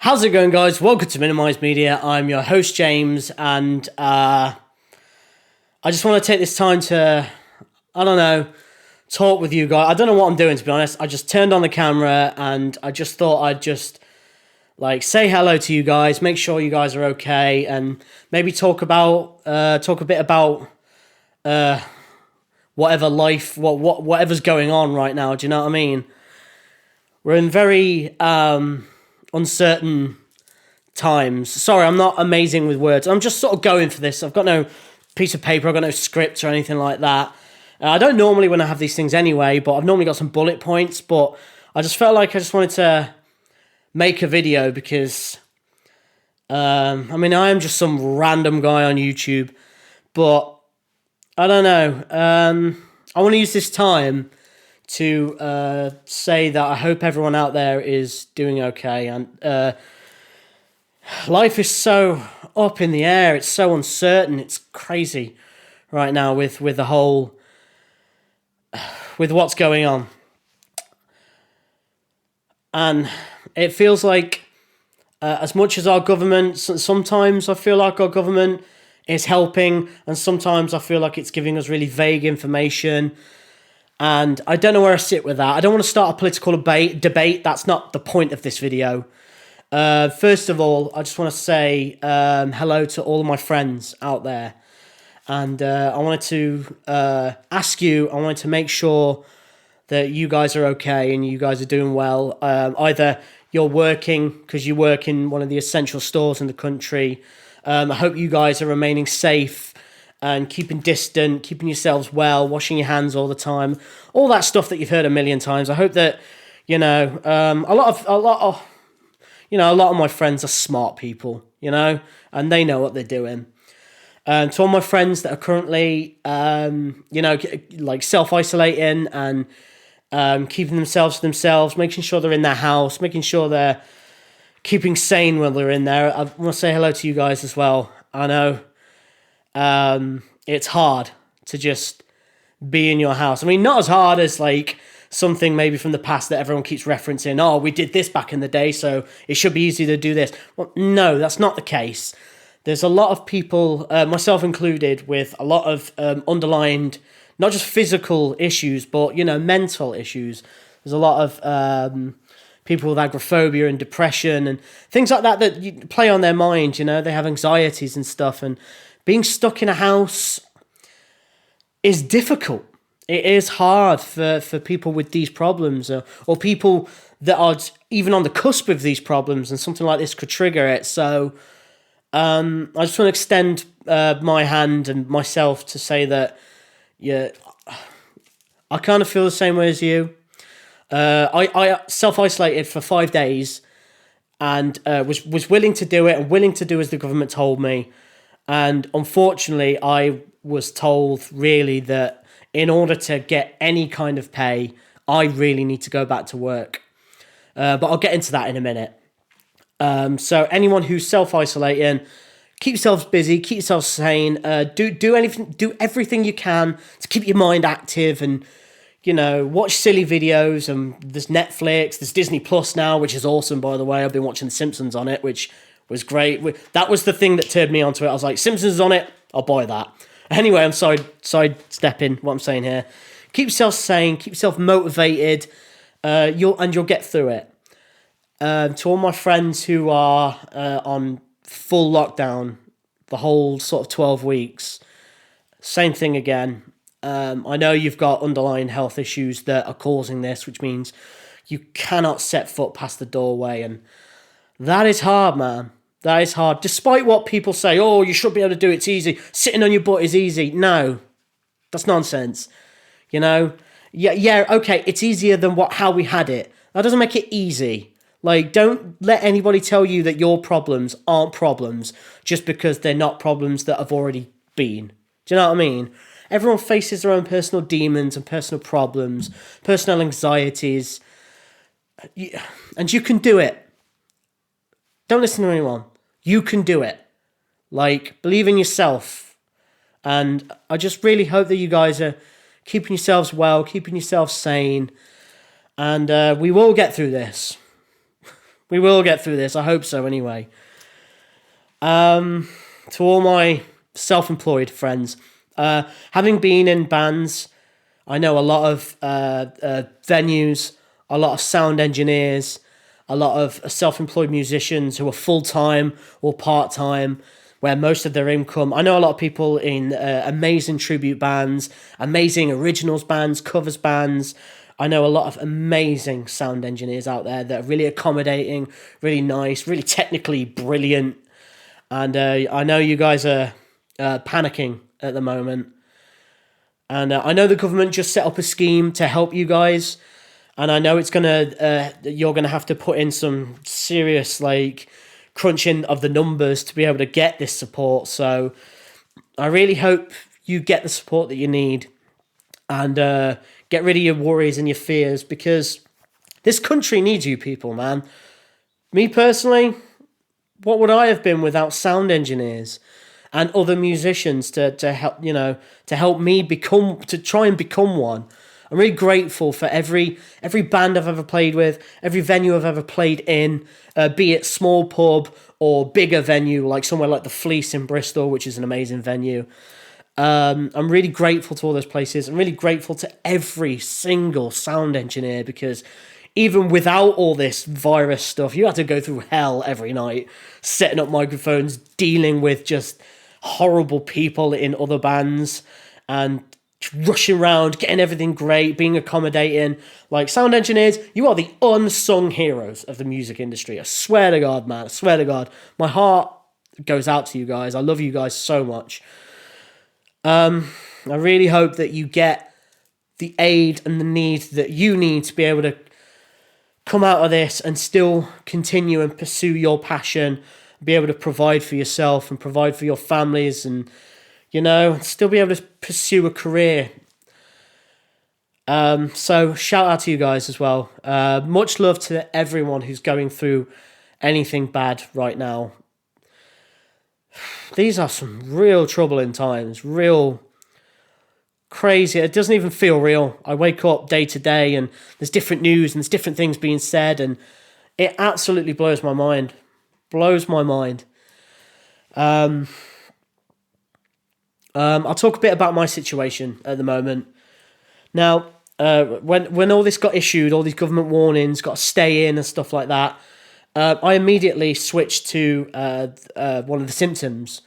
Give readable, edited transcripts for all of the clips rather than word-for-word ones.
How's it going, guys? Welcome to Minimize Media. I'm your host, James, and I just want to take this time to, talk with you guys. I don't know what I'm doing, to be honest. I just turned on the camera and I just thought I'd just say hello to you guys, make sure you guys are okay, and maybe talk a bit about whatever life, whatever's going on right now. Do you know what I mean? We're in very uncertain times. Sorry, I'm not amazing with words. I'm just sort of going for this. I've got no piece of paper. I've got no script or anything like that. I don't normally when I have these things anyway, but I've normally got some bullet points. But I just felt like I just wanted to make a video because, I am just some random guy on YouTube. But I don't know. I want to use this time to say that I hope everyone out there is doing okay. And life is so up in the air. It's so uncertain. It's crazy right now with the whole, with what's going on. And it feels like as much as our government, sometimes I feel like our government is helping, and sometimes I feel like it's giving us really vague information. And I don't know where I sit with that. I don't want to start a political debate. That's not the point of this video. First of all, I just want to say hello to all of my friends out there. And I wanted to ask you, I wanted to make sure that you guys are okay and you guys are doing well. Either you're working because you work in one of the essential stores in the country. I hope you guys are remaining safe and keeping distant, keeping yourselves well, washing your hands all the time, all that stuff that you've heard a million times. I hope that, a lot of my friends are smart people, and they know what they're doing. To all my friends that are currently, self-isolating and keeping themselves to themselves, making sure they're in their house, making sure they're keeping sane when they're in there. I want to say hello to you guys as well. I know it's hard to just be in your house. I mean, not as hard as something maybe from the past that everyone keeps referencing. Oh, we did this back in the day, so it should be easy to do this. Well, no, that's not the case. There's a lot of people, myself included, with a lot of underlying, not just physical issues, but, mental issues. There's a lot of people with agoraphobia and depression and things like that that play on their mind, They have anxieties and stuff, and being stuck in a house is difficult. It is hard for people with these problems or people that are even on the cusp of these problems, and something like this could trigger it. So I just want to extend my hand and myself to say that, I kind of feel the same way as you. I self-isolated for 5 days and was willing to do it and willing to do as the government told me. And unfortunately, I was told really that in order to get any kind of pay, I really need to go back to work. But I'll get into that in a minute. So anyone who's self-isolating, keep yourselves busy, keep yourselves sane, do everything you can to keep your mind active, and watch silly videos. And there's Netflix, there's Disney Plus now, which is awesome, by the way. I've been watching The Simpsons on it, which was great. That was the thing that turned me onto it. I was like, Simpsons is on it, I'll buy that. Anyway, I'm sidestepping what I'm saying here. Keep yourself sane, keep yourself motivated, you'll get through it. To all my friends who are on full lockdown, the whole sort of 12 weeks, same thing again. I know you've got underlying health issues that are causing this, which means you cannot set foot past the doorway, and that is hard, man. That is hard. Despite what people say, oh, you should be able to do it, it's easy. Sitting on your butt is easy. No, that's nonsense. Yeah, okay, it's easier than how we had it. That doesn't make it easy. Don't let anybody tell you that your problems aren't problems just because they're not problems that have already been. Do you know what I mean? Everyone faces their own personal demons and personal problems, personal anxieties, and you can do it. Don't listen to anyone. You can do it. Believe in yourself. And I just really hope that you guys are keeping yourselves well, keeping yourselves sane, and we will get through this. We will get through this. I hope so anyway. To all my self-employed friends, having been in bands, I know a lot of venues, a lot of sound engineers, a lot of self-employed musicians who are full-time or part-time, where most of their income... I know a lot of people in amazing tribute bands, amazing originals bands, covers bands. I know a lot of amazing sound engineers out there that are really accommodating, really nice, really technically brilliant. And I know you guys are panicking at the moment. And I know the government just set up a scheme to help you guys. And I know you're gonna have to put in some serious crunching of the numbers to be able to get this support. So I really hope you get the support that you need and get rid of your worries and your fears, because this country needs you people, man. Me personally, what would I have been without sound engineers and other musicians to help, to help me try and become one? I'm really grateful for every band I've ever played with, every venue I've ever played in, be it small pub or bigger venue, like somewhere like the Fleece in Bristol, which is an amazing venue. I'm really grateful to all those places. I'm really grateful to every single sound engineer, because even without all this virus stuff, you had to go through hell every night, setting up microphones, dealing with just horrible people in other bands, and rushing around, getting everything great, being accommodating. Like, sound engineers, you are the unsung heroes of the music industry. I swear to God, man. I swear to God. My heart goes out to you guys. I love you guys so much. I really hope that you get the aid and the need that you need to be able to come out of this and still continue and pursue your passion, be able to provide for yourself and provide for your families, and still be able to pursue a career. So shout out to you guys as well. Much love to everyone who's going through anything bad right now. These are some real troubling times, real crazy. It doesn't even feel real. I wake up day to day and there's different news and there's different things being said, and it absolutely blows my mind. Blows my mind. I'll talk a bit about my situation at the moment. Now, when all this got issued, all these government warnings, got to stay in and stuff like that, I immediately switched to one of the symptoms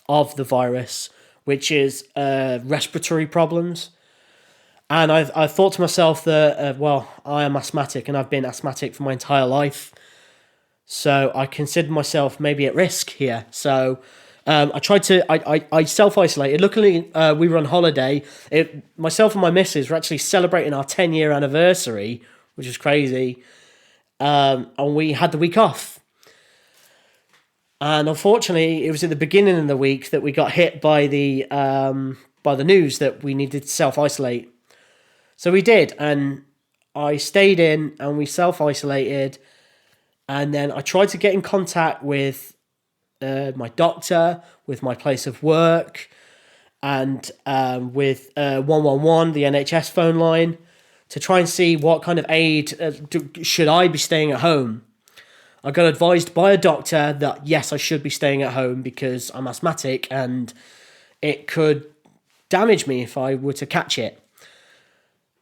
of the virus, which is respiratory problems. And I thought to myself that, I am asthmatic and I've been asthmatic for my entire life. So I considered myself maybe at risk here. So I self-isolated. Luckily, we were on holiday. Myself and my missus were actually celebrating our 10-year anniversary, which is crazy. And we had the week off. And unfortunately, it was at the beginning of the week that we got hit by the news that we needed to self-isolate. So we did, and I stayed in and we self-isolated. And then I tried to get in contact with my doctor, with my place of work, and with 111, the NHS phone line, to try and see what kind of aid should I be staying at home. I got advised by a doctor that yes, I should be staying at home because I'm asthmatic and it could damage me if I were to catch it.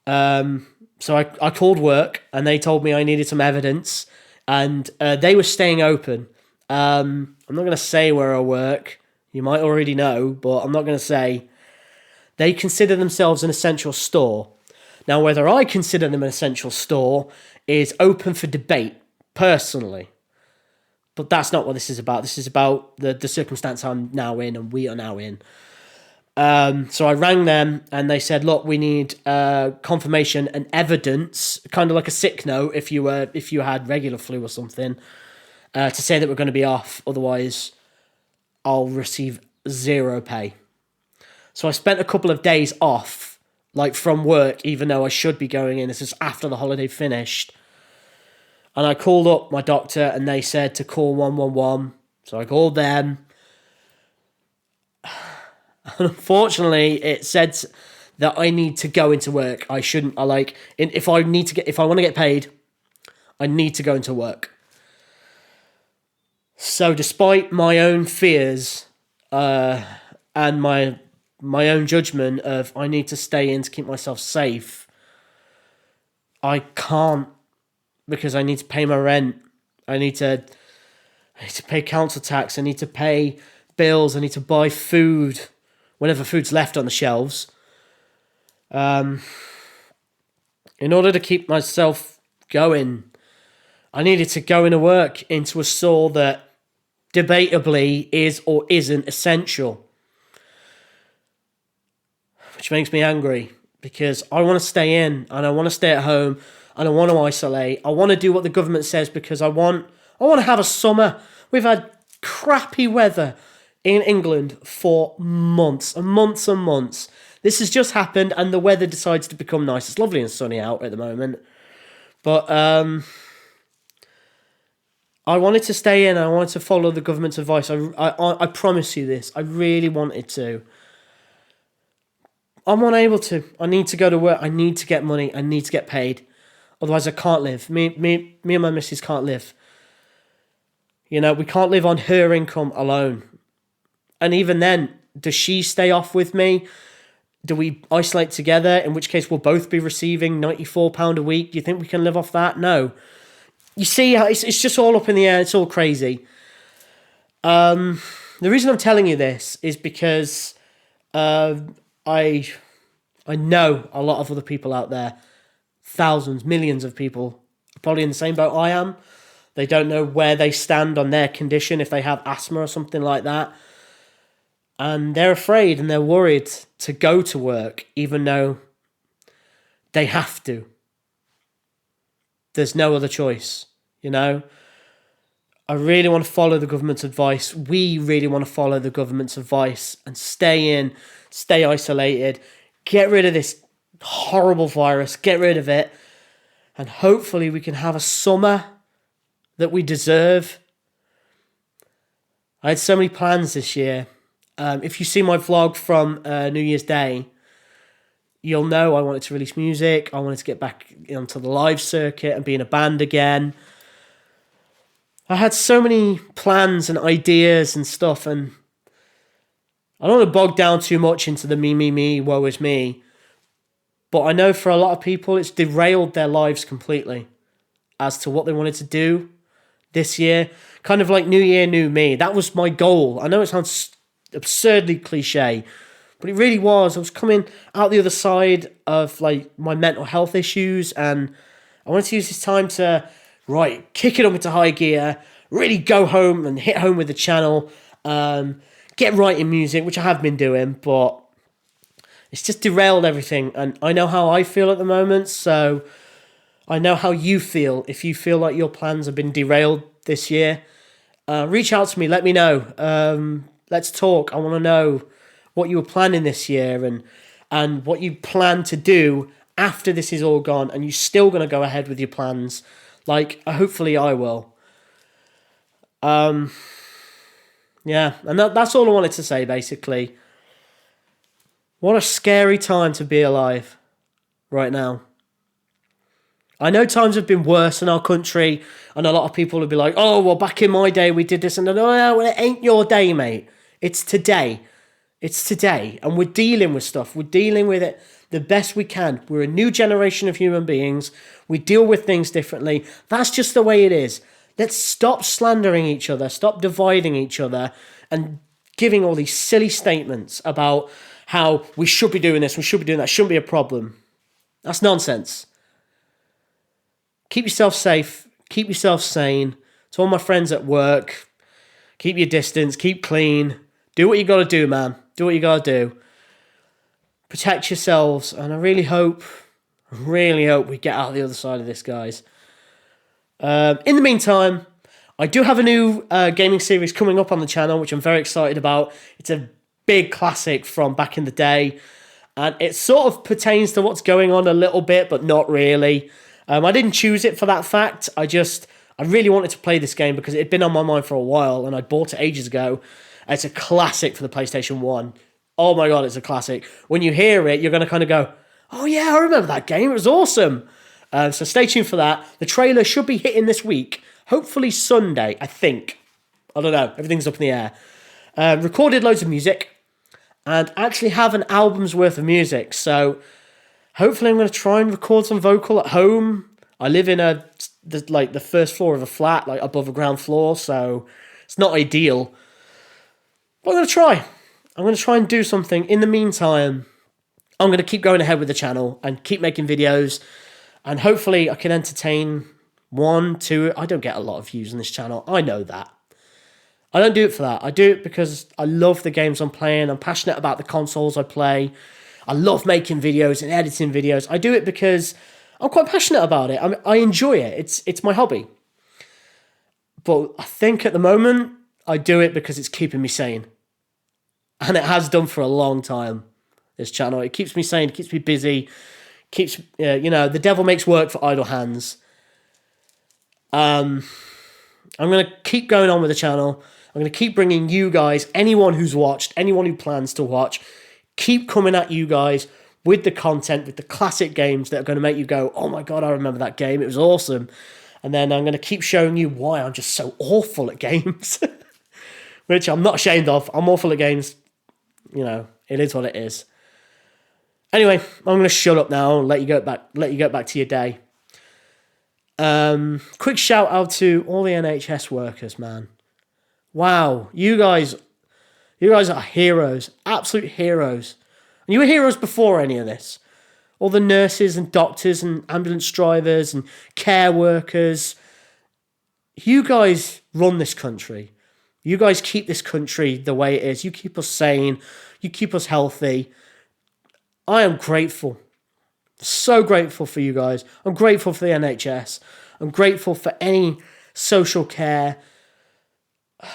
So I called work and they told me I needed some evidence, and they were staying open. I'm not going to say where I work. You might already know, but I'm not going to say. They consider themselves an essential store. Now, whether I consider them an essential store is open for debate, personally. But that's not what this is about. This is about the circumstance I'm now in and we are now in. So I rang them and they said, look, we need confirmation and evidence, kind of like a sick note if you had regular flu or something, to say that we're going to be off. Otherwise, I'll receive zero pay. So I spent a couple of days off, from work, even though I should be going in. This is after the holiday finished. And I called up my doctor and they said to call 111. So I called them. Unfortunately, it said that I need to go into work. I shouldn't. If I want to get paid, I need to go into work. So despite my own fears and my own judgment of I need to stay in to keep myself safe, I can't, because I need to pay my rent. I need to pay council tax. I need to pay bills. I need to buy food, whenever food's left on the shelves. In order to keep myself going, I needed to go into work into a store that debatably is or isn't essential. Which makes me angry, because I want to stay in and I want to stay at home and I want to isolate. I want to do what the government says, because I want to have a summer. We've had crappy weather in England for months and months and months. This has just happened and the weather decides to become nice. It's lovely and sunny out at the moment. But I wanted to stay in and I wanted to follow the government's advice. I promise you this. I really wanted to. I'm unable to. I need to go to work. I need to get money. I need to get paid. Otherwise, I can't live. Me and my missus can't live. You know, we can't live on her income alone. And even then, does she stay off with me? Do we isolate together? In which case, we'll both be receiving £94 a week. Do you think we can live off that? No. You see, it's just all up in the air. It's all crazy. The reason I'm telling you this is because I know a lot of other people out there, thousands, millions of people, probably in the same boat I am. They don't know where they stand on their condition, if they have asthma or something like that. And they're afraid and they're worried to go to work, even though they have to. There's no other choice, you know? I really want to follow the government's advice. We really want to follow the government's advice and stay in, stay isolated, get rid of this horrible virus, get rid of it, and hopefully we can have a summer that we deserve. I had so many plans this year. If you see my vlog from New Year's Day, you'll know I wanted to release music. I wanted to get back onto the live circuit and be in a band again. I had so many plans and ideas and stuff, and I don't want to bog down too much into the me, woe is me. But I know for a lot of people, it's derailed their lives completely as to what they wanted to do this year. Kind of like New Year, New Me. That was my goal. I know it sounds absurdly cliche, but it really was. I was coming out the other side of like my mental health issues, and I wanted to use this time to, kick it up into high gear, really go home and hit home with the channel, get writing music, which I have been doing, but it's just derailed everything. And I know how I feel at the moment, so I know how you feel. If you feel like your plans have been derailed this year, reach out to me, let me know. Let's talk. I want to know what you were planning this year and what you plan to do after this is all gone, and you're still going to go ahead with your plans. Like, hopefully I will. Yeah, and that's all I wanted to say, basically. What a scary time to be alive right now. I know times have been worse in our country, and a lot of people will be like, oh, well, back in my day we did this, and oh, well, it ain't your day, mate. It's today. It's today, and we're dealing with stuff. We're dealing with it the best we can. We're a new generation of human beings. We deal with things differently. That's just the way it is. Let's stop slandering each other, stop dividing each other, and giving all these silly statements about how we should be doing this, we should be doing that, shouldn't be a problem. That's nonsense. Keep yourself safe. Keep yourself sane. To all my friends at work, keep your distance, keep clean. Do what you got to do, man. Do what you got to do. Protect yourselves, and I really hope we get out the other side of this, guys. In the meantime, I do have a new gaming series coming up on the channel, which I'm very excited about. It's a big classic from back in the day, and it sort of pertains to what's going on a little bit, but not really. I didn't choose it for that fact. I really wanted to play this game because it had been on my mind for a while, and I bought it ages ago. It's a classic for the PlayStation 1. Oh my god, it's a classic. When you hear it, you're going to kind of go, oh yeah, I remember that game. It was awesome. So stay tuned for that. The trailer should be hitting this week. Hopefully Sunday, I think. I don't know. Everything's up in the air. Recorded loads of music and actually have an album's worth of music. So hopefully I'm going to try and record some vocal at home. I live in the first floor of a flat, like above a ground floor, so it's not ideal. But I'm going to try. I'm going to try and do something. In the meantime, I'm going to keep going ahead with the channel and keep making videos. And hopefully I can entertain 1, 2... I don't get a lot of views on this channel. I know that. I don't do it for that. I do it because I love the games I'm playing. I'm passionate about the consoles I play. I love making videos and editing videos. I do it because I'm quite passionate about it. I enjoy it. It's my hobby. But I think at the moment, I do it because it's keeping me sane. And it has done for a long time, this channel. It keeps me sane, it keeps me busy, the devil makes work for idle hands. I'm going to keep going on with the channel. I'm going to keep bringing you guys, anyone who's watched, anyone who plans to watch, keep coming at you guys with the content, with the classic games that are going to make you go, oh my God, I remember that game. It was awesome. And then I'm going to keep showing you why I'm just so awful at games, which I'm not ashamed of. I'm awful at games. It is what it is. Anyway, I'm going to shut up now and let you get back to your day. Quick shout out to all the NHS workers, man. Wow, you guys are heroes, absolute heroes. And you were heroes before any of this. All the nurses and doctors and ambulance drivers and care workers. You guys run this country. You guys keep this country the way it is. You keep us sane. You keep us healthy. I am grateful. So grateful for you guys. I'm grateful for the NHS. I'm grateful for any social care.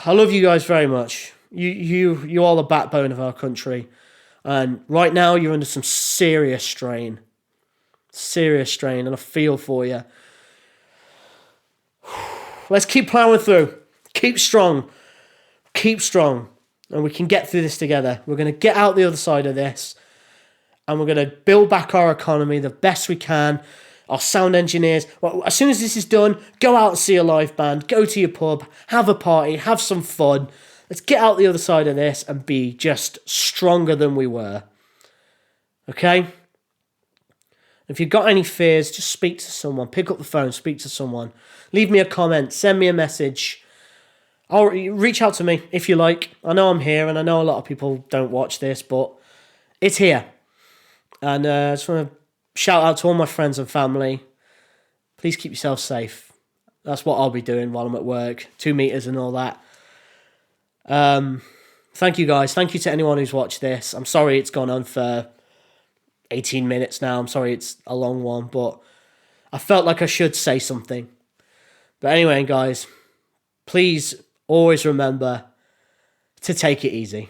I love you guys very much. You are the backbone of our country. And right now you're under some serious strain. And I feel for you. Let's keep plowing through. Keep strong. And we can get through this together. We're going to get out the other side of this. And we're going to build back our economy the best we can. Our sound engineers. Well, as soon as this is done, go out and see a live band. Go to your pub. Have a party. Have some fun. Let's get out the other side of this and be just stronger than we were. Okay? If you've got any fears, just speak to someone. Pick up the phone. Speak to someone. Leave me a comment. Send me a message. Or reach out to me if you like. I know I'm here and I know a lot of people don't watch this, but it's here. And I just want to shout out to all my friends and family. Please keep yourself safe. That's what I'll be doing while I'm at work. 2 meters and all that. Thank you guys. Thank you to anyone who's watched this. I'm sorry it's gone on for 18 minutes now. I'm sorry it's a long one, but I felt like I should say something. But anyway, guys, please always remember to take it easy.